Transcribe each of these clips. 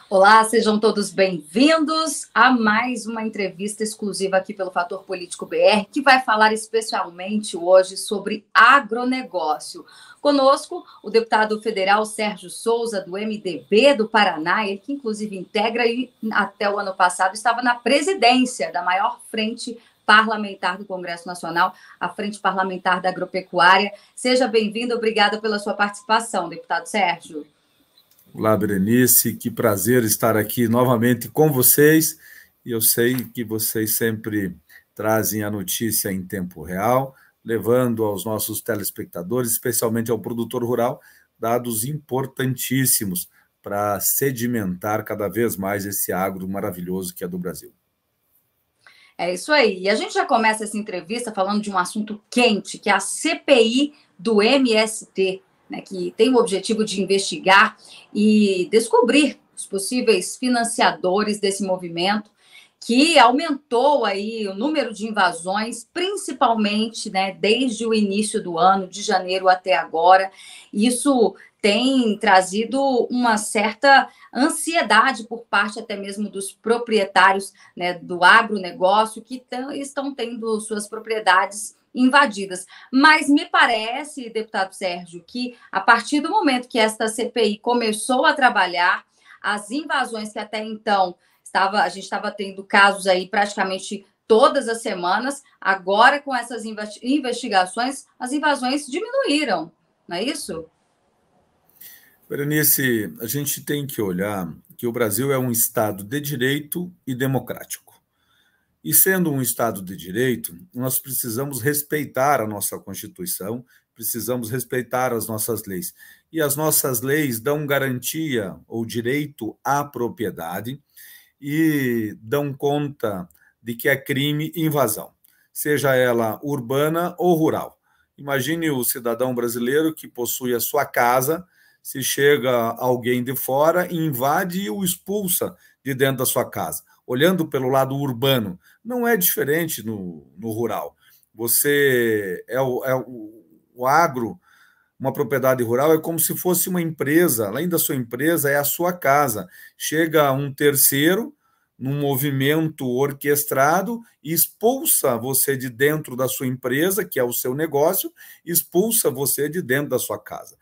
Olá, sejam todos bem-vindos a mais uma entrevista exclusiva aqui pelo Fator Político BR, que vai falar especialmente hoje sobre agronegócio. Conosco, o deputado federal Sérgio Souza, do MDB do Paraná, ele que inclusive integra e até o ano passado estava na presidência da maior frente parlamentar do Congresso Nacional, a Frente Parlamentar da Agropecuária. Seja bem-vindo, obrigada pela sua participação, deputado Sérgio. Olá, Berenice, que prazer estar aqui novamente com vocês. E eu sei que vocês sempre trazem a notícia em tempo real, levando aos nossos telespectadores, especialmente ao produtor rural, dados importantíssimos para sedimentar cada vez mais esse agro maravilhoso que é do Brasil. É isso aí. E a gente já começa essa entrevista falando de um assunto quente, que é a CPI do MST, né, que tem o objetivo de investigar e descobrir os possíveis financiadores desse movimento, que aumentou aí o número de invasões, principalmente, né, desde o início do ano, de janeiro até agora. Isso tem trazido uma certa ansiedade por parte até mesmo dos proprietários, né, do agronegócio, que estão tendo suas propriedades invadidas. Mas me parece, deputado Sérgio, que a partir do momento que esta CPI começou a trabalhar, as invasões que até então a gente estava tendo casos aí praticamente todas as semanas, agora com essas investigações, as invasões diminuíram, não é isso? Berenice, a gente tem que olhar que o Brasil é um Estado de direito e democrático. E sendo um Estado de direito, nós precisamos respeitar a nossa Constituição, precisamos respeitar as nossas leis. E as nossas leis dão garantia ou direito à propriedade e dão conta de que é crime invasão, seja ela urbana ou rural. Imagine o cidadão brasileiro que possui a sua casa, se chega alguém de fora, invade e o expulsa de dentro da sua casa. Olhando pelo lado urbano, não é diferente no rural. Você o agro, uma propriedade rural é como se fosse uma empresa, além da sua empresa, é a sua casa. Chega um terceiro, num movimento orquestrado, e expulsa você de dentro da sua empresa, que é o seu negócio, expulsa você de dentro da sua casa.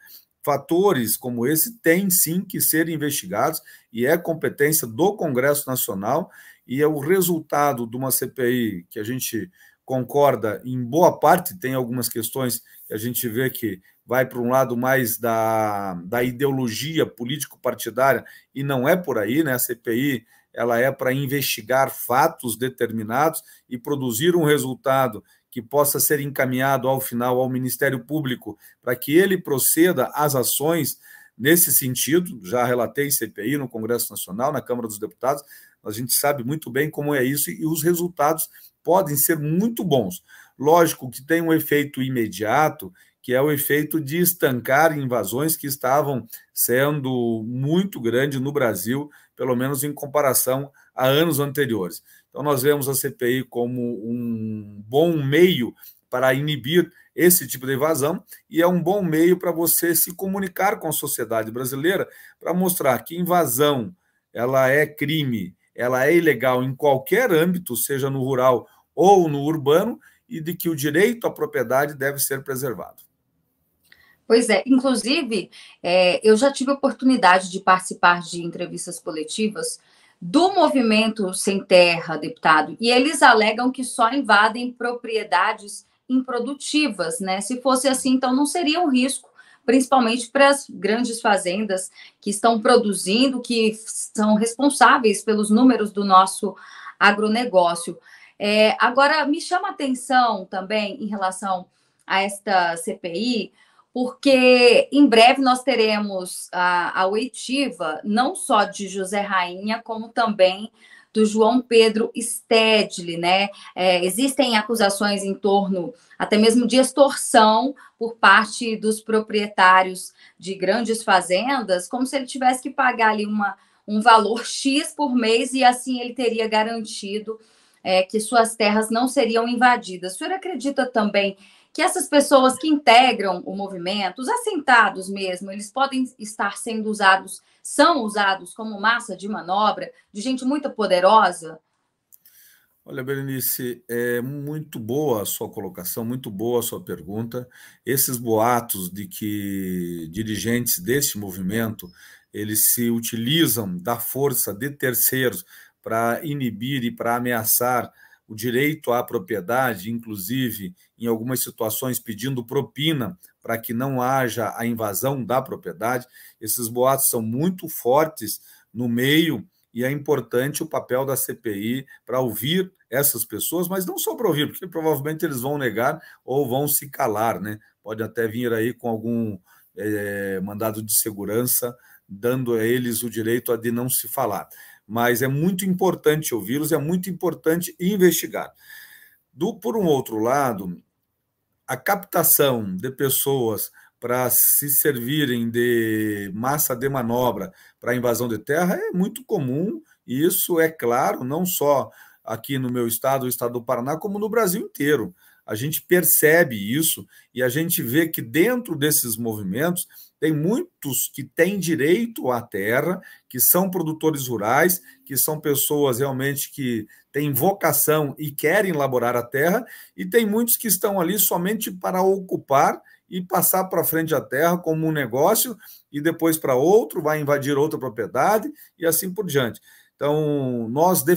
Fatores como esse têm sim que ser investigados e é competência do Congresso Nacional e é o resultado de uma CPI que a gente concorda em boa parte, tem algumas questões que a gente vê que vai para um lado mais da ideologia político-partidária e não é por aí, né? A CPI ela é para investigar fatos determinados e produzir um resultado que possa ser encaminhado ao final ao Ministério Público para que ele proceda às ações nesse sentido. Já relatei CPI no Congresso Nacional, na Câmara dos Deputados, a gente sabe muito bem como é isso e os resultados podem ser muito bons. Lógico que tem um efeito imediato, que é o efeito de estancar invasões que estavam sendo muito grandes no Brasil, pelo menos em comparação a anos anteriores. Então, nós vemos a CPI como um bom meio para inibir esse tipo de invasão e é um bom meio para você se comunicar com a sociedade brasileira para mostrar que invasão ela é crime, ela é ilegal em qualquer âmbito, seja no rural ou no urbano, e de que o direito à propriedade deve ser preservado. Pois é, inclusive, eu já tive a oportunidade de participar de entrevistas coletivas do Movimento Sem Terra, deputado, e eles alegam que só invadem propriedades improdutivas, né? Se fosse assim, então não seria um risco, principalmente para as grandes fazendas que estão produzindo, que são responsáveis pelos números do nosso agronegócio. Agora, me chama a atenção também em relação a esta CPI, porque em breve nós teremos a oitiva, não só de José Rainha, como também do João Pedro Stedley, né? Existem acusações em torno até mesmo de extorsão por parte dos proprietários de grandes fazendas, como se ele tivesse que pagar ali um valor X por mês e assim ele teria garantido que suas terras não seriam invadidas. O senhor acredita também que essas pessoas que integram o movimento, os assentados mesmo, eles podem estar sendo usados, são usados como massa de manobra de gente muito poderosa? Olha, Berenice, é muito boa a sua colocação, muito boa a sua pergunta. Esses boatos de que dirigentes deste movimento eles se utilizam da força de terceiros para inibir e para ameaçar o direito à propriedade, inclusive em algumas situações pedindo propina para que não haja a invasão da propriedade. Esses boatos são muito fortes no meio e é importante o papel da CPI para ouvir essas pessoas, mas não só para ouvir, porque provavelmente eles vão negar ou vão se calar, né? Pode até vir aí com algum mandado de segurança, dando a eles o direito de não se falar. Mas é muito importante ouvi-los, é muito importante investigar. Por um outro lado, a captação de pessoas para se servirem de massa de manobra para invasão de terra é muito comum, e isso é claro, não só aqui no meu estado, o estado do Paraná, como no Brasil inteiro. A gente percebe isso e a gente vê que dentro desses movimentos tem muitos que têm direito à terra, que são produtores rurais, que são pessoas realmente que têm vocação e querem laborar a terra, e tem muitos que estão ali somente para ocupar e passar para frente a terra como um negócio, e depois para outro, vai invadir outra propriedade, e assim por diante. Então, nós da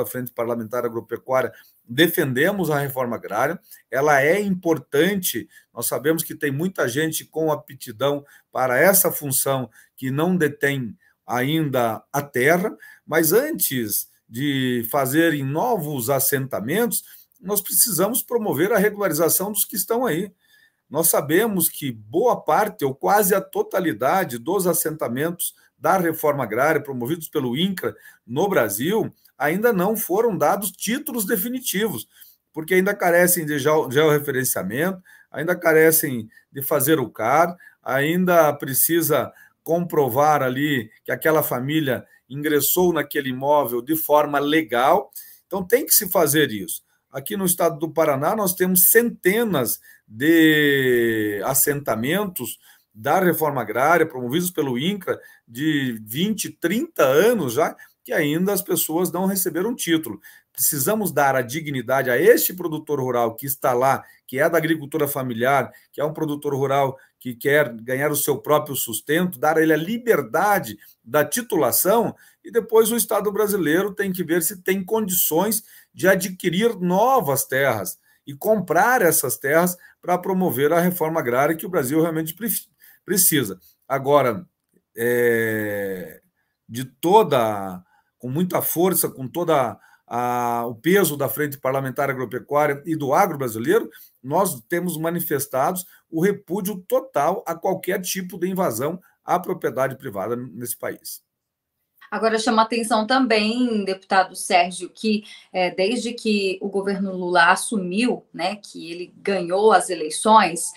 Frente Parlamentar Agropecuária, defendemos a reforma agrária, ela é importante, nós sabemos que tem muita gente com aptidão para essa função que não detém ainda a terra, mas antes de fazerem novos assentamentos, nós precisamos promover a regularização dos que estão aí. Nós sabemos que boa parte, ou quase a totalidade, dos assentamentos da reforma agrária promovidos pelo INCRA no Brasil ainda não foram dados títulos definitivos, porque ainda carecem de georreferenciamento, ainda carecem de fazer o CAR, ainda precisa comprovar ali que aquela família ingressou naquele imóvel de forma legal. Então, tem que se fazer isso. Aqui no estado do Paraná, nós temos centenas de assentamentos da reforma agrária, promovidos pelo INCRA, de 20, 30 anos já, que ainda as pessoas não receberam título. Precisamos dar a dignidade a este produtor rural que está lá, que é da agricultura familiar, que é um produtor rural que quer ganhar o seu próprio sustento, dar a ele a liberdade da titulação, e depois o Estado brasileiro tem que ver se tem condições de adquirir novas terras e comprar essas terras para promover a reforma agrária que o Brasil realmente precisa. Agora, com muita força, com toda o peso da Frente Parlamentar Agropecuária e do agro brasileiro, nós temos manifestados o repúdio total a qualquer tipo de invasão à propriedade privada nesse país. Agora, chama atenção também, deputado Sérgio, que desde que o governo Lula assumiu, né, que ele ganhou as eleições,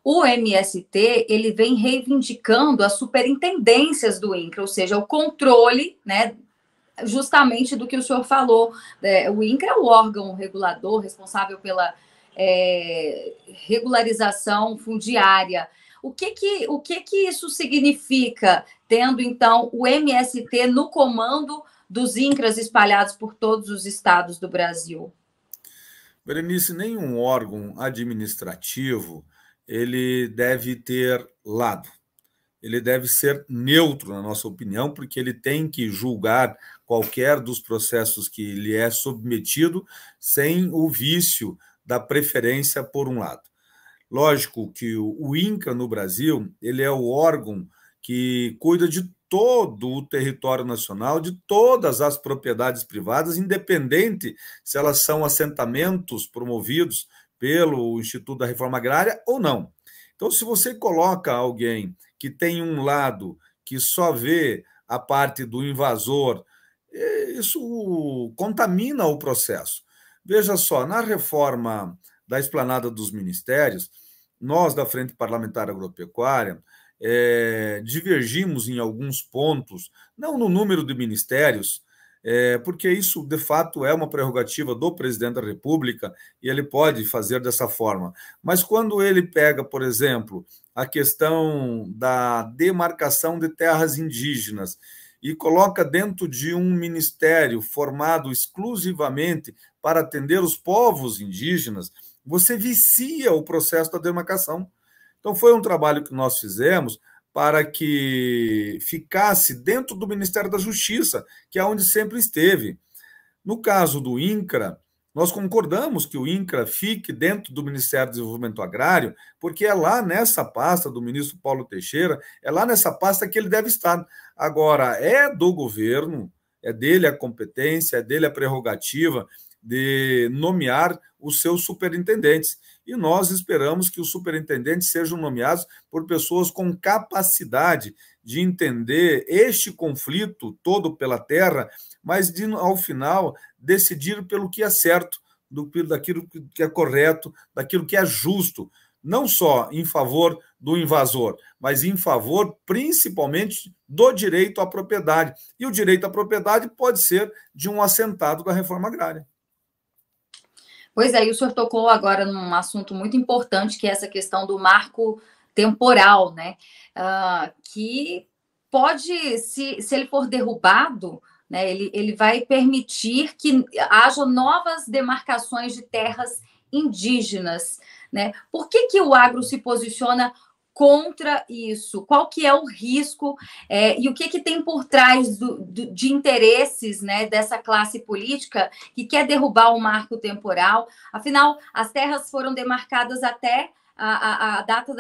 o MST ele vem reivindicando as superintendências do INCRA, ou seja, o controle, né, justamente do que o senhor falou. O INCRA é o órgão regulador responsável pela regularização fundiária. O que isso significa, tendo, então, o MST no comando dos INCRAs espalhados por todos os estados do Brasil? Berenice, nenhum órgão administrativo ele deve ter lado. Ele deve ser neutro, na nossa opinião, porque ele tem que julgar qualquer dos processos que lhe é submetido sem o vício da preferência por um lado. Lógico que o INCRA no Brasil ele é o órgão que cuida de todo o território nacional, de todas as propriedades privadas, independente se elas são assentamentos promovidos pelo Instituto da Reforma Agrária ou não. Então, se você coloca alguém que tem um lado que só vê a parte do invasor, isso contamina o processo. Veja só, na reforma da esplanada dos ministérios, nós, da Frente Parlamentar Agropecuária, divergimos em alguns pontos, não no número de ministérios, porque isso, de fato, é uma prerrogativa do presidente da República e ele pode fazer dessa forma. Mas quando ele pega, por exemplo, a questão da demarcação de terras indígenas e coloca dentro de um ministério formado exclusivamente para atender os povos indígenas, você vicia o processo da demarcação. Então, foi um trabalho que nós fizemos para que ficasse dentro do Ministério da Justiça, que é onde sempre esteve. No caso do INCRA, nós concordamos que o INCRA fique dentro do Ministério do Desenvolvimento Agrário, porque é lá nessa pasta do ministro Paulo Teixeira, é lá nessa pasta que ele deve estar. Agora, é do governo, é dele a competência, é dele a prerrogativa de nomear os seus superintendentes. E nós esperamos que os superintendentes sejam nomeados por pessoas com capacidade de entender este conflito todo pela terra, mas de, ao final, decidir pelo que é certo, daquilo que é correto, daquilo que é justo, não só em favor do invasor, mas em favor, principalmente, do direito à propriedade. E o direito à propriedade pode ser de um assentado da reforma agrária. Pois é, e o senhor tocou agora num assunto muito importante, que é essa questão do marco temporal, né? Que pode, se ele for derrubado, né, ele vai permitir que haja novas demarcações de terras indígenas, né? Por que o agro se posiciona contra isso? Qual que é o risco e o que tem por trás de interesses, né, dessa classe política que quer derrubar o marco temporal? Afinal, as terras foram demarcadas até a data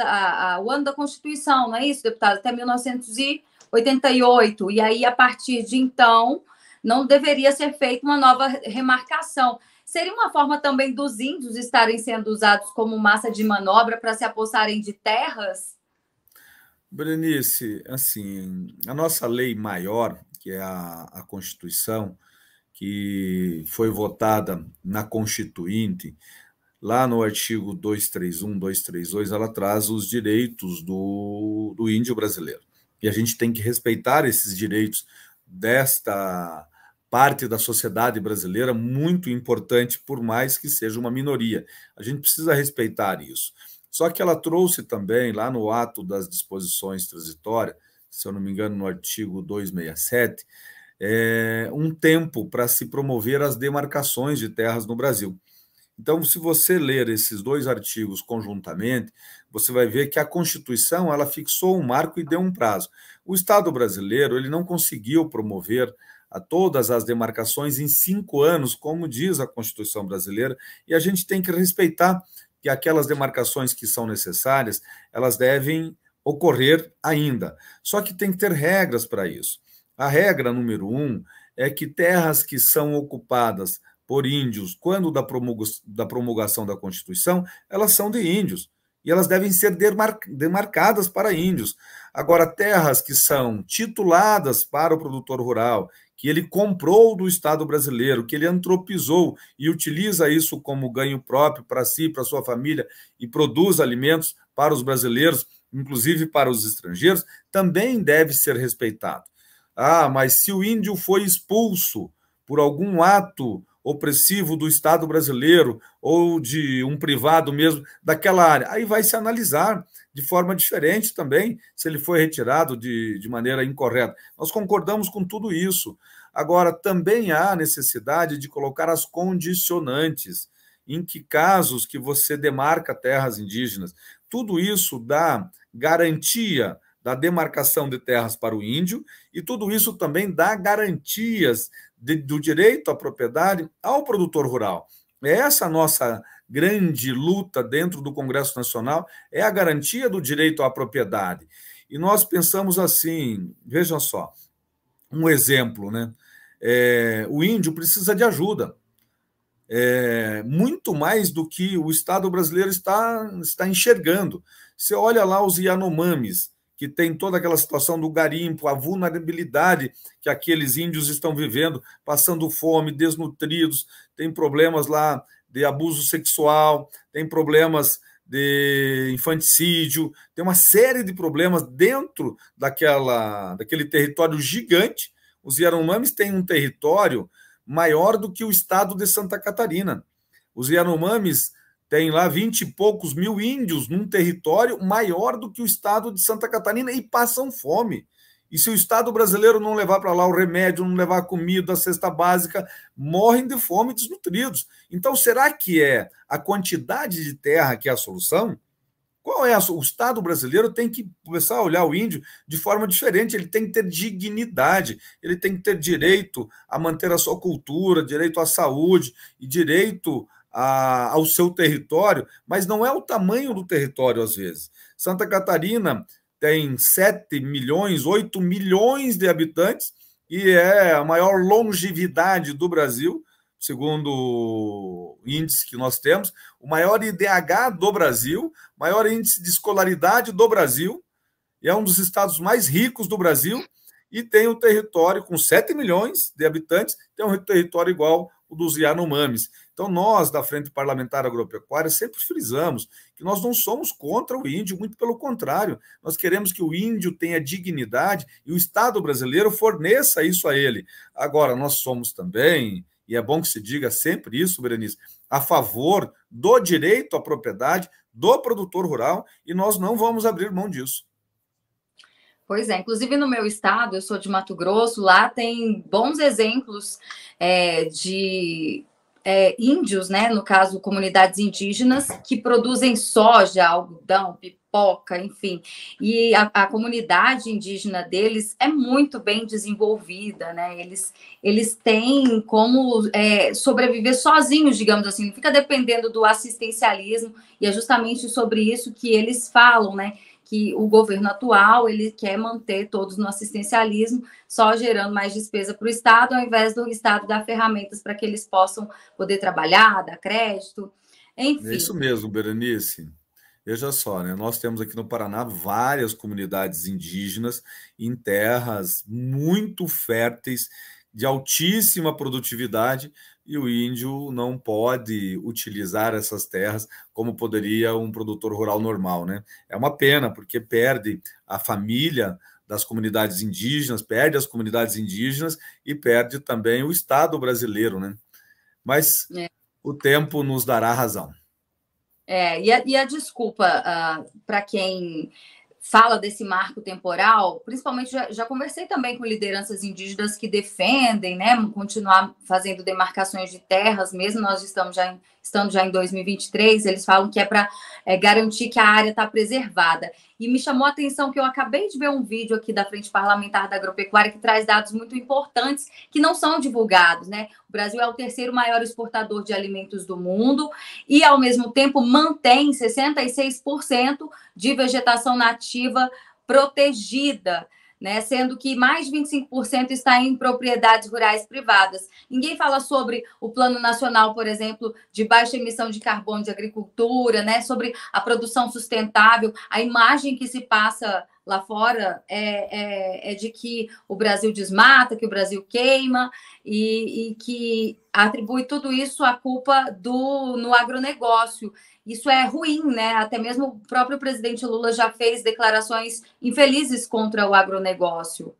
o ano da Constituição, não é isso, deputado? Até 1988. E aí, a partir de então, não deveria ser feita uma nova remarcação. Seria uma forma também dos índios estarem sendo usados como massa de manobra para se apossarem de terras? Berenice, assim, a nossa lei maior, que é a Constituição, que foi votada na Constituinte, lá no artigo 231, 232, ela traz os direitos do índio brasileiro. E a gente tem que respeitar esses direitos desta parte da sociedade brasileira, muito importante, por mais que seja uma minoria. A gente precisa respeitar isso. Só que ela trouxe também, lá no ato das disposições transitórias, se eu não me engano, no artigo 267, um tempo para se promover as demarcações de terras no Brasil. Então, se você ler esses dois artigos conjuntamente, você vai ver que a Constituição ela fixou um marco e deu um prazo. O Estado brasileiro ele não conseguiu promover a todas as demarcações em 5 anos, como diz a Constituição brasileira, e a gente tem que respeitar que aquelas demarcações que são necessárias, elas devem ocorrer ainda. Só que tem que ter regras para isso. A regra número 1 é que terras que são ocupadas por índios, quando da promulgação da Constituição, elas são de índios, e elas devem ser demarcadas para índios. Agora, terras que são tituladas para o produtor rural, que ele comprou do Estado brasileiro, que ele antropizou e utiliza isso como ganho próprio para si, para sua família, e produz alimentos para os brasileiros, inclusive para os estrangeiros, também deve ser respeitado. Mas se o índio foi expulso por algum ato opressivo do Estado brasileiro ou de um privado mesmo daquela área, aí vai se analisar de forma diferente também se ele foi retirado de maneira incorreta. Nós concordamos com tudo isso. Agora, também há necessidade de colocar as condicionantes, em que casos que você demarca terras indígenas. Tudo isso dá garantia da demarcação de terras para o índio, e tudo isso também dá garantias do direito à propriedade ao produtor rural. Essa a nossa grande luta dentro do Congresso Nacional, é a garantia do direito à propriedade. E nós pensamos assim, vejam só, um exemplo, né? O índio precisa de ajuda, muito mais do que o Estado brasileiro está enxergando. Você olha lá os Yanomamis, que tem toda aquela situação do garimpo, a vulnerabilidade que aqueles índios estão vivendo, passando fome, desnutridos, tem problemas lá de abuso sexual, tem problemas de infanticídio, tem uma série de problemas dentro daquele território gigante, Os Yanomamis têm um território maior do que o estado de Santa Catarina. Os Yanomamis têm lá 20 e poucos mil índios num território maior do que o estado de Santa Catarina e passam fome. E se o Estado brasileiro não levar para lá o remédio, não levar a comida, a cesta básica, morrem de fome desnutridos. Então, será que é a quantidade de terra que é a solução? Qual é o Estado brasileiro tem que começar a olhar o índio de forma diferente, ele tem que ter dignidade, ele tem que ter direito a manter a sua cultura, direito à saúde e direito ao seu território, mas não é o tamanho do território, às vezes. Santa Catarina tem 7 milhões, 8 milhões de habitantes e é a maior longevidade do Brasil, segundo o índice que nós temos, o maior IDH do Brasil, maior índice de escolaridade do Brasil, e é um dos estados mais ricos do Brasil, e tem um território com 7 milhões de habitantes, tem um território igual o dos Yanomamis. Então, nós, da Frente Parlamentar Agropecuária, sempre frisamos que nós não somos contra o índio, muito pelo contrário, nós queremos que o índio tenha dignidade e o Estado brasileiro forneça isso a ele. Agora, nós somos também, e é bom que se diga sempre isso, Berenice, a favor do direito à propriedade do produtor rural, e nós não vamos abrir mão disso. Pois é, inclusive no meu estado, eu sou de Mato Grosso, lá tem bons exemplos de índios, né? No caso, comunidades indígenas que produzem soja, algodão, pipoca, enfim. E a comunidade indígena deles é muito bem desenvolvida, né? Eles têm como sobreviver sozinhos, digamos assim, não fica dependendo do assistencialismo, e é justamente sobre isso que eles falam, né? Que o governo atual ele quer manter todos no assistencialismo, só gerando mais despesa para o Estado, ao invés do Estado dar ferramentas para que eles possam poder trabalhar, dar crédito, enfim. É isso mesmo, Berenice. Veja só, né? Nós temos aqui no Paraná várias comunidades indígenas em terras muito férteis, de altíssima produtividade, e o índio não pode utilizar essas terras como poderia um produtor rural normal, né? É uma pena, porque perde a família das comunidades indígenas, perde as comunidades indígenas e perde também o Estado brasileiro, né? Mas o tempo nos dará razão. E a desculpa para quem fala desse marco temporal, principalmente já conversei também com lideranças indígenas que defendem, né, continuar fazendo demarcações de terras, mesmo nós estamos já em 2023, eles falam que é para garantir que a área está preservada. E me chamou a atenção que eu acabei de ver um vídeo aqui da Frente Parlamentar da Agropecuária que traz dados muito importantes que não são divulgados, né? O Brasil é o terceiro maior exportador de alimentos do mundo e, ao mesmo tempo, mantém 66% de vegetação nativa protegida, né? Sendo que mais de 25% está em propriedades rurais privadas. Ninguém fala sobre o Plano Nacional, por exemplo, de baixa emissão de carbono de agricultura, né? Sobre a produção sustentável. A imagem que se passa lá fora é de que o Brasil desmata, que o Brasil queima e que atribui tudo isso à culpa no agronegócio. Isso é ruim, né? Até mesmo o próprio presidente Lula já fez declarações infelizes contra o agronegócio.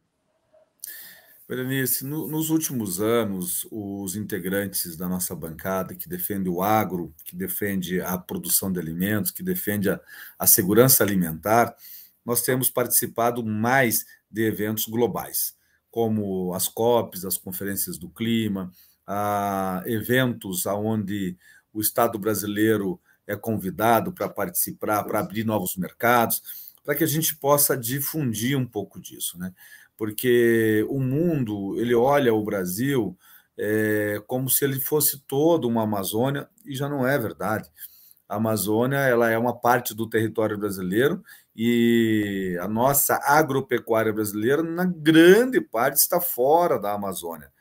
Berenice, nos últimos anos, os integrantes da nossa bancada, que defende o agro, que defende a produção de alimentos, que defende a segurança alimentar, nós temos participado mais de eventos globais, como as COPs, as conferências do clima, eventos onde o Estado brasileiro é convidado para participar, para abrir novos mercados, para que a gente possa difundir um pouco disso, né? Porque o mundo ele olha o Brasil como se ele fosse todo uma Amazônia, e já não é verdade. A Amazônia ela é uma parte do território brasileiro e a nossa agropecuária brasileira, na grande parte, está fora da Amazônia.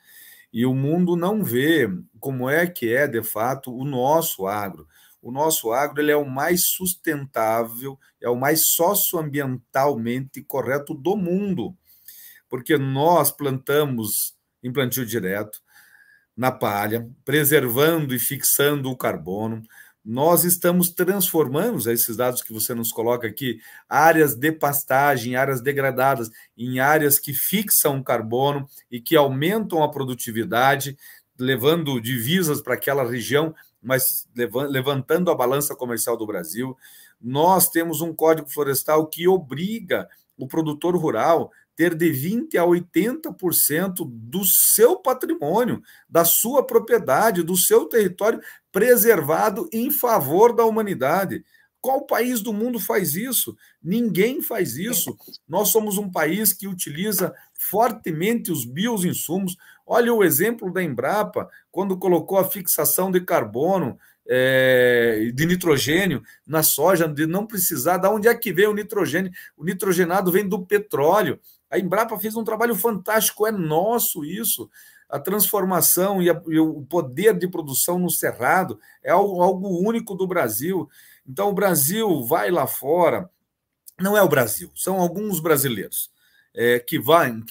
E o mundo não vê como é que é, de fato, o nosso agro. O nosso agro ele é o mais sustentável, é o mais socioambientalmente correto do mundo, porque nós plantamos em plantio direto, na palha, preservando e fixando o carbono. nós estamos transformando esses dados que você nos coloca aqui, áreas de pastagem, áreas degradadas, em áreas que fixam carbono e que aumentam a produtividade, levando divisas para aquela região, mas levantando a balança comercial do Brasil. Nós temos um Código Florestal que obriga o produtor rural ter de 20% a 80% do seu patrimônio, da sua propriedade, do seu território preservado em favor da humanidade. Qual país do mundo faz isso? Ninguém faz isso. Nós somos um país que utiliza fortemente os bioinsumos. Olha o exemplo da Embrapa, quando colocou a fixação de carbono, de nitrogênio na soja, de não precisar. Da onde é que vem o nitrogênio? O nitrogenado vem do petróleo. A Embrapa fez um trabalho fantástico, é nosso isso. A transformação e o poder de produção no Cerrado é algo único do Brasil. Então, o Brasil vai lá fora, não é o Brasil, são alguns brasileiros que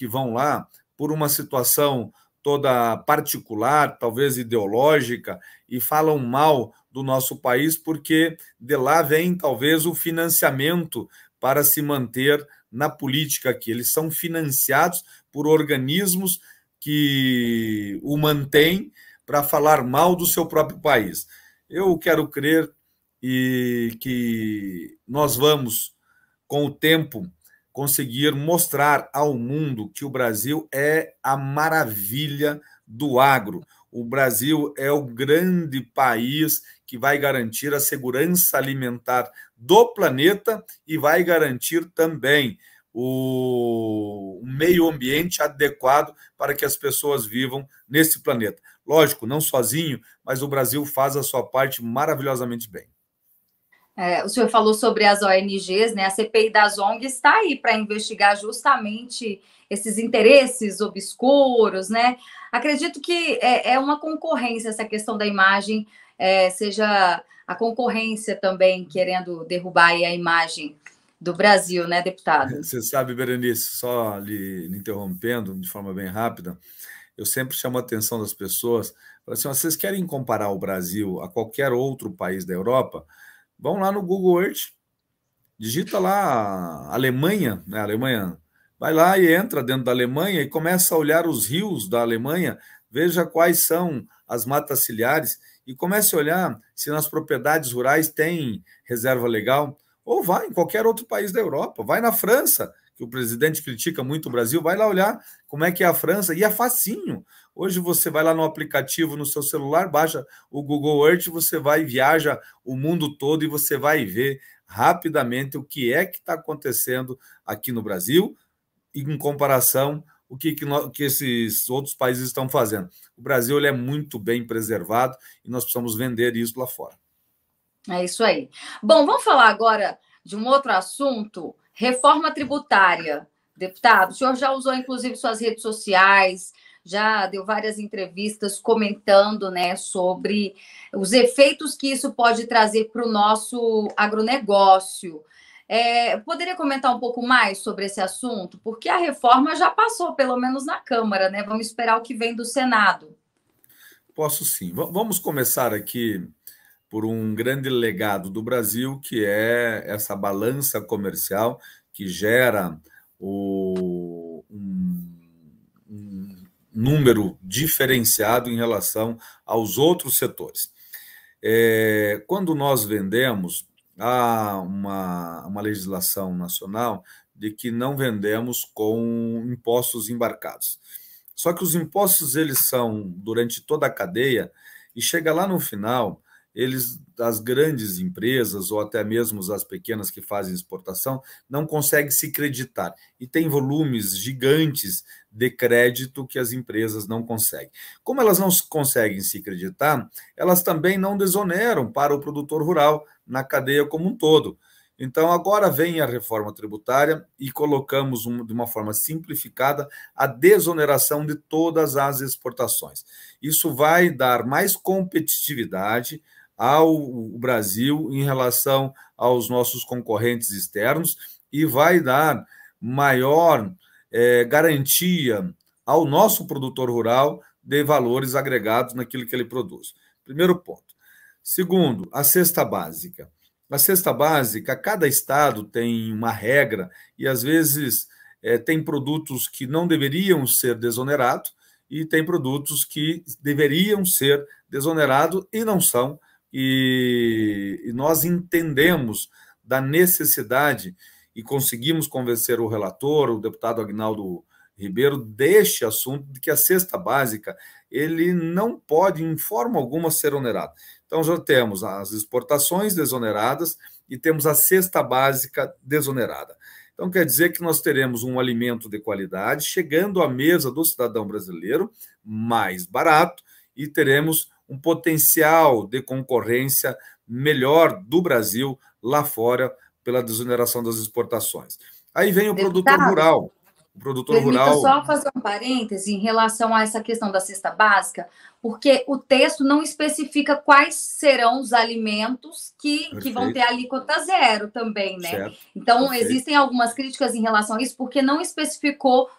vão lá por uma situação toda particular, talvez ideológica, e falam mal do nosso país, porque de lá vem talvez o financiamento para se manter na política aqui. Eles são financiados por organismos que o mantêm para falar mal do seu próprio país. Eu quero crer que nós vamos, com o tempo, conseguir mostrar ao mundo que o Brasil é a maravilha do agro. O Brasil é o grande país que vai garantir a segurança alimentar do planeta e vai garantir também o meio ambiente adequado para que as pessoas vivam nesse planeta. Lógico, não sozinho, mas o Brasil faz a sua parte maravilhosamente bem. O senhor falou sobre as ONGs, né? A CPI das ONGs está aí para investigar justamente esses interesses obscuros, né? Acredito que é uma concorrência essa questão da imagem, seja a concorrência também querendo derrubar aí a imagem do Brasil, né, deputado? Você sabe, Berenice, só lhe interrompendo de forma bem rápida, eu sempre chamo a atenção das pessoas, assim, vocês querem comparar o Brasil a qualquer outro país da Europa? Vão lá no Google Earth, digita lá Alemanha, né? Alemanha, vai lá e entra dentro da Alemanha e começa a olhar os rios da Alemanha, veja quais são as matas ciliares e comece a olhar se nas propriedades rurais tem reserva legal, ou vai em qualquer outro país da Europa, vai na França, que o presidente critica muito o Brasil, vai lá olhar como é que é a França, e é facinho. Hoje você vai lá no aplicativo no seu celular, baixa o Google Earth, você vai e viaja o mundo todo e você vai ver rapidamente o que é que está acontecendo aqui no Brasil e em comparação o que esses outros países estão fazendo. O Brasil ele é muito bem preservado e nós precisamos vender isso lá fora. É isso aí. Bom, vamos falar agora de um outro assunto, reforma tributária. Deputado, o senhor já usou, inclusive, suas redes sociais, já deu várias entrevistas comentando, né, sobre os efeitos que isso pode trazer para o nosso agronegócio. Poderia comentar um pouco mais sobre esse assunto? Porque a reforma já passou, pelo menos na Câmara, né? Vamos esperar o que vem do Senado. Posso sim. Vamos começar aqui por um grande legado do Brasil, que é essa balança comercial que gera um número diferenciado em relação aos outros setores. Quando nós vendemos, há uma legislação nacional de que não vendemos com impostos embarcados. Só que os impostos, eles são durante toda a cadeia, e chega lá no final, as grandes empresas, ou até mesmo as pequenas que fazem exportação, não conseguem se creditar. E tem volumes gigantes de crédito que as empresas não conseguem. Como elas não conseguem se creditar, elas também não desoneram para o produtor rural na cadeia como um todo. Então, agora vem a reforma tributária e colocamos, de uma forma simplificada, a desoneração de todas as exportações. Isso vai dar mais competitividade ao Brasil em relação aos nossos concorrentes externos e vai dar maior garantia ao nosso produtor rural de valores agregados naquilo que ele produz. Primeiro ponto. Segundo, a cesta básica. A cesta básica, cada estado tem uma regra e, às vezes, tem produtos que não deveriam ser desonerados e tem produtos que deveriam ser desonerados e não são. E nós entendemos da necessidade e conseguimos convencer o relator, o deputado Agnaldo Ribeiro, deste assunto de que a cesta básica ele não pode, em forma alguma, ser onerado. Então, já temos as exportações desoneradas e temos a cesta básica desonerada. Então, quer dizer que nós teremos um alimento de qualidade chegando à mesa do cidadão brasileiro mais barato e teremos um potencial de concorrência melhor do Brasil lá fora pela desoneração das exportações. Aí vem o produtor Deputado, rural. O produtor permita rural. só fazer um parêntese em relação a essa questão da cesta básica, porque o texto não especifica quais serão os alimentos que vão ter alíquota zero também, né? Certo. Então, Perfeito. existem algumas críticas em relação a isso, porque não especificou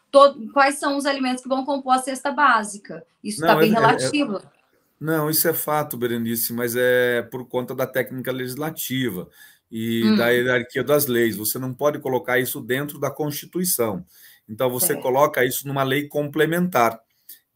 quais são os alimentos que vão compor a cesta básica. Isso está bem relativo. Não, isso é fato, Berenice, mas é por conta da técnica legislativa e da hierarquia das leis. Você não pode colocar isso dentro da Constituição. Então, você coloca isso numa lei complementar.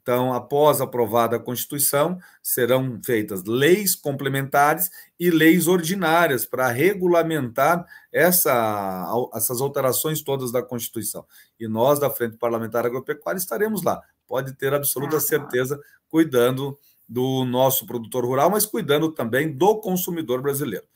Então, após aprovada a Constituição, serão feitas leis complementares e leis ordinárias para regulamentar essas alterações todas da Constituição. E nós, da Frente Parlamentar Agropecuária, estaremos lá. Pode ter absoluta certeza, cuidando do nosso produtor rural, mas cuidando também do consumidor brasileiro.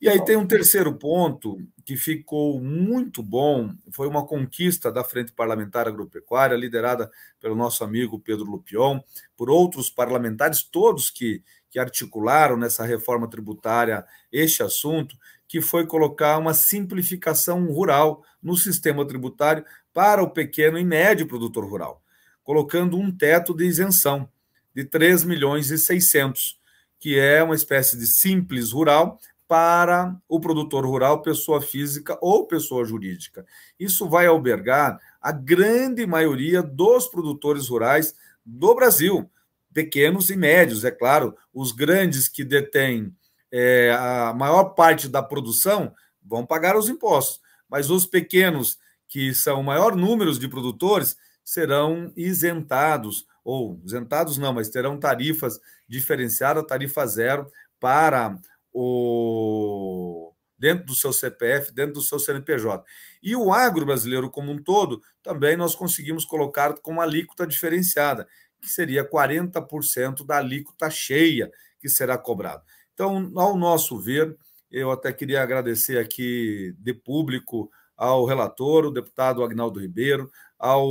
E aí tem um terceiro ponto que ficou muito bom, foi uma conquista da Frente Parlamentar Agropecuária, liderada pelo nosso amigo Pedro Lupion, por outros parlamentares, todos que articularam nessa reforma tributária este assunto, que foi colocar uma simplificação rural no sistema tributário para o pequeno e médio produtor rural, colocando um teto de isenção de 3 milhões e 600, que é uma espécie de simples rural para o produtor rural, pessoa física ou pessoa jurídica. Isso vai albergar a grande maioria dos produtores rurais do Brasil, pequenos e médios, é claro. Os grandes que detêm a maior parte da produção vão pagar os impostos, mas os pequenos, que são o maior número de produtores, serão isentados, ou isentados não, mas terão tarifas diferenciadas, tarifa zero, para dentro do seu CPF, dentro do seu CNPJ. E o agro brasileiro como um todo, também nós conseguimos colocar com uma alíquota diferenciada, que seria 40% da alíquota cheia que será cobrada. Então, ao nosso ver, eu até queria agradecer aqui de público ao relator, o deputado Agnaldo Ribeiro, ao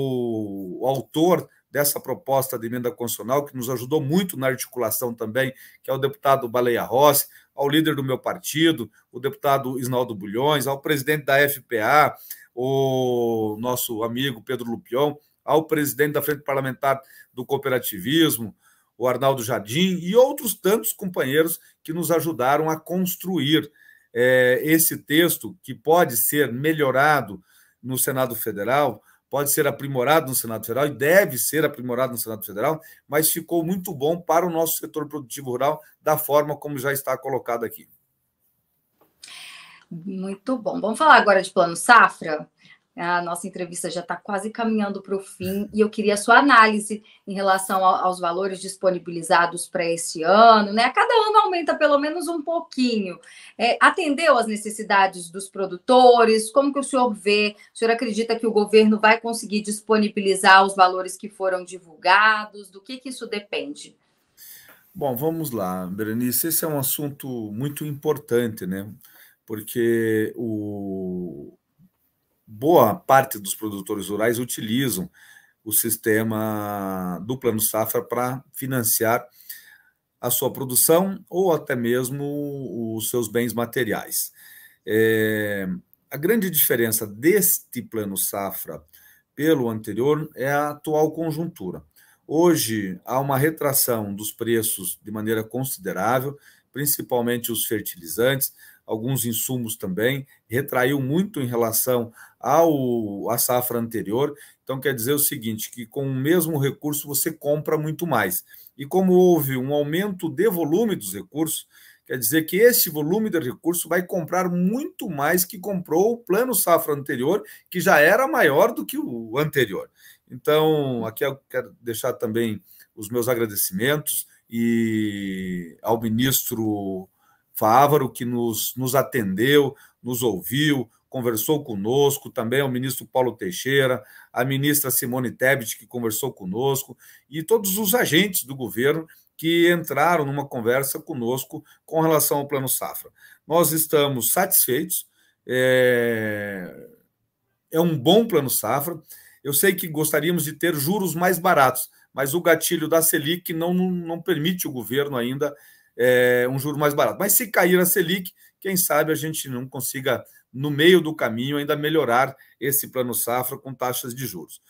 autor dessa proposta de emenda constitucional, que nos ajudou muito na articulação também, que é o deputado Baleia Rossi, ao líder do meu partido, o deputado Isnaldo Bulhões, ao presidente da FPA, o nosso amigo Pedro Lupion, ao presidente da Frente Parlamentar do Cooperativismo, o Arnaldo Jardim, e outros tantos companheiros que nos ajudaram a construir esse texto, que pode ser melhorado no Senado Federal, pode ser aprimorado no Senado Federal e deve ser aprimorado no Senado Federal, mas ficou muito bom para o nosso setor produtivo rural, da forma como já está colocado aqui. Muito bom. Vamos falar agora de Plano Safra? A nossa entrevista já está quase caminhando para o fim e eu queria a sua análise em relação aos valores disponibilizados para esse ano, né? A cada ano aumenta pelo menos um pouquinho. Atendeu às necessidades dos produtores? Como que o senhor vê? O senhor acredita que o governo vai conseguir disponibilizar os valores que foram divulgados? Do que isso depende? Bom, vamos lá, Berenice. Esse é um assunto muito importante, né? Porque boa parte dos produtores rurais utilizam o sistema do Plano Safra para financiar a sua produção ou até mesmo os seus bens materiais. A grande diferença deste Plano Safra pelo anterior é a atual conjuntura. Hoje, há uma retração dos preços de maneira considerável, principalmente os fertilizantes. alguns insumos também, retraiu muito em relação à safra anterior. Então, quer dizer o seguinte, que com o mesmo recurso você compra muito mais. E como houve um aumento de volume dos recursos, quer dizer que esse volume de recurso vai comprar muito mais que comprou o plano safra anterior, que já era maior do que o anterior. Então, aqui eu quero deixar também os meus agradecimentos e ao ministro Fávaro, que nos atendeu, nos ouviu, conversou conosco, também ao ministro Paulo Teixeira, a ministra Simone Tebet, que conversou conosco, e todos os agentes do governo que entraram numa conversa conosco com relação ao Plano Safra. Nós estamos satisfeitos, é um bom Plano Safra. Eu sei que gostaríamos de ter juros mais baratos, mas o gatilho da Selic não permite o governo ainda um juro mais barato. Mas se cair a Selic, quem sabe a gente não consiga, no meio do caminho, ainda melhorar esse Plano Safra com taxas de juros.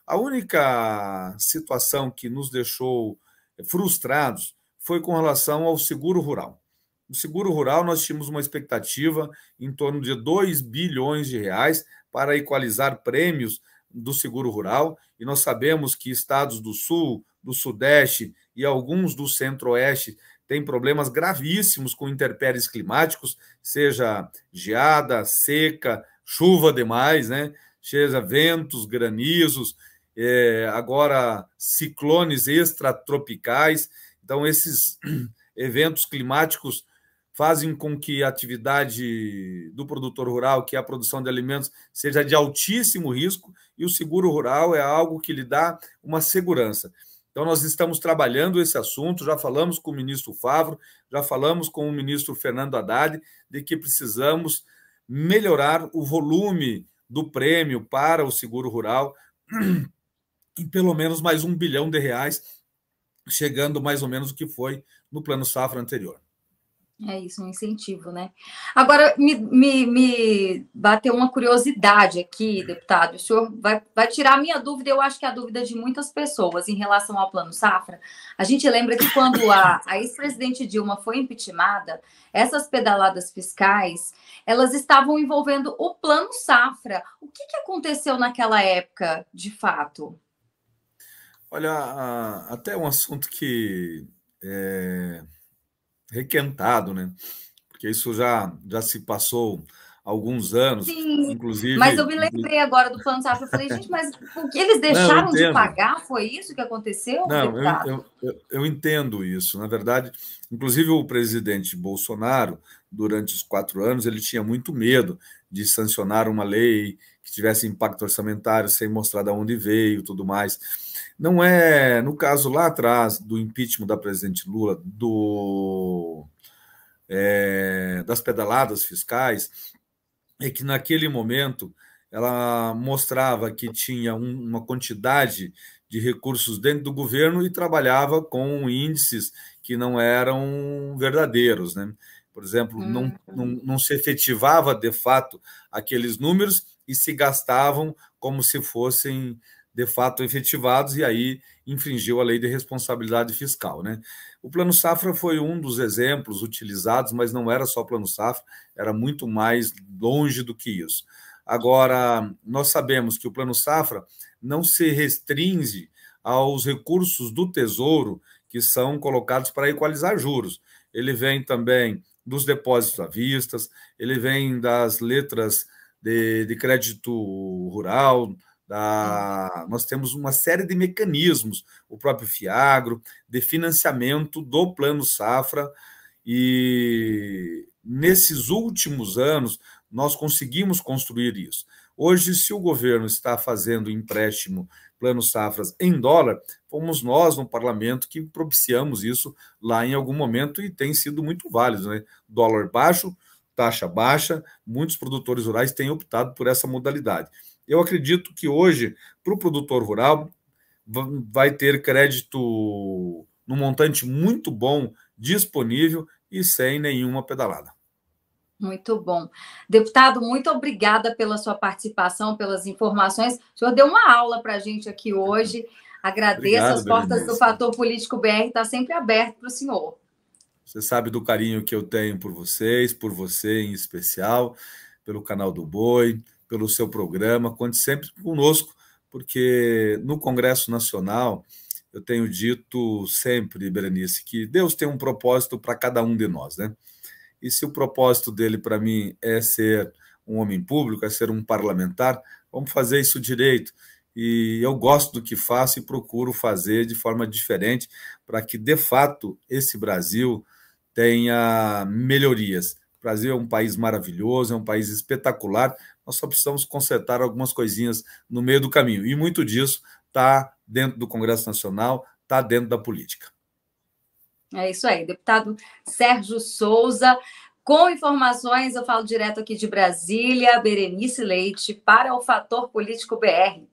A única situação que nos deixou frustrados foi com relação ao seguro rural. No seguro rural, nós tínhamos uma expectativa em torno de 2 bilhões de reais para equalizar prêmios do seguro rural, e nós sabemos que estados do Sul, do Sudeste e alguns do Centro-Oeste têm problemas gravíssimos com intempéries climáticos, seja geada, seca, chuva demais, né? Seja ventos, granizos, agora ciclones extratropicais. Então, esses eventos climáticos fazem com que a atividade do produtor rural, que é a produção de alimentos, seja de altíssimo risco, e o seguro rural é algo que lhe dá uma segurança. Então, nós estamos trabalhando esse assunto, já falamos com o ministro Fávaro, já falamos com o ministro Fernando Haddad, de que precisamos melhorar o volume do prêmio para o seguro rural em pelo menos mais 1 bilhão de reais, chegando mais ou menos o que foi no Plano Safra anterior. É isso, um incentivo, né? Agora, me bateu uma curiosidade aqui, deputado. O senhor vai tirar a minha dúvida, eu acho que é a dúvida de muitas pessoas em relação ao Plano Safra. A gente lembra que quando a ex-presidente Dilma foi impeachmentada, essas pedaladas fiscais, elas estavam envolvendo o Plano Safra. O que aconteceu naquela época, de fato? Olha, até um assunto que requentado, né? Porque isso já se passou há alguns anos. Sim, inclusive. Mas eu me lembrei agora do Plano Safra. Eu falei, gente, mas o que eles deixaram de pagar? Foi isso que aconteceu, deputado? Eu entendo isso. Na verdade, inclusive o presidente Bolsonaro, durante os 4 anos, ele tinha muito medo de sancionar uma lei que tivesse impacto orçamentário sem mostrar de onde veio e tudo mais. Não é, no caso lá atrás do impeachment da presidente Lula, das pedaladas fiscais, é que naquele momento ela mostrava que tinha uma quantidade de recursos dentro do governo e trabalhava com índices que não eram verdadeiros, né? Por exemplo, não se efetivava de fato aqueles números e se gastavam como se fossem de fato efetivados, e aí infringiu a lei de responsabilidade fiscal, né? O Plano Safra foi um dos exemplos utilizados, mas não era só o Plano Safra, era muito mais longe do que isso. Agora, nós sabemos que o Plano Safra não se restringe aos recursos do Tesouro que são colocados para equalizar juros. Ele vem também dos depósitos à vista, ele vem das letras de crédito rural, nós temos uma série de mecanismos, o próprio FIAGRO, de financiamento do Plano Safra, e nesses últimos anos nós conseguimos construir isso. Hoje, se o governo está fazendo empréstimo Plano Safras em dólar, fomos nós no parlamento que propiciamos isso lá em algum momento, e tem sido muito válido, né? Dólar baixo, taxa baixa, muitos produtores rurais têm optado por essa modalidade. Eu acredito que hoje, para o produtor rural, vai ter crédito num montante muito bom, disponível e sem nenhuma pedalada. Muito bom. Deputado, muito obrigada pela sua participação, pelas informações. O senhor deu uma aula para a gente aqui hoje. Agradeço. Obrigado, as portas do Fator Político BR estão sempre abertas para o senhor. Você sabe do carinho que eu tenho por vocês, por você em especial, pelo canal do Boi, pelo seu programa. Conte sempre conosco, porque no Congresso Nacional eu tenho dito sempre, Berenice, que Deus tem um propósito para cada um de nós, né? E se o propósito dele para mim é ser um homem público, é ser um parlamentar, vamos fazer isso direito. E eu gosto do que faço e procuro fazer de forma diferente para que, de fato, esse Brasil tenha melhorias. O Brasil é um país maravilhoso, é um país espetacular. Nós só precisamos consertar algumas coisinhas no meio do caminho. E muito disso está dentro do Congresso Nacional, está dentro da política. É isso aí, deputado Sérgio Souza. Com informações, eu falo direto aqui de Brasília, Berenice Leite, para o Fator Político BR.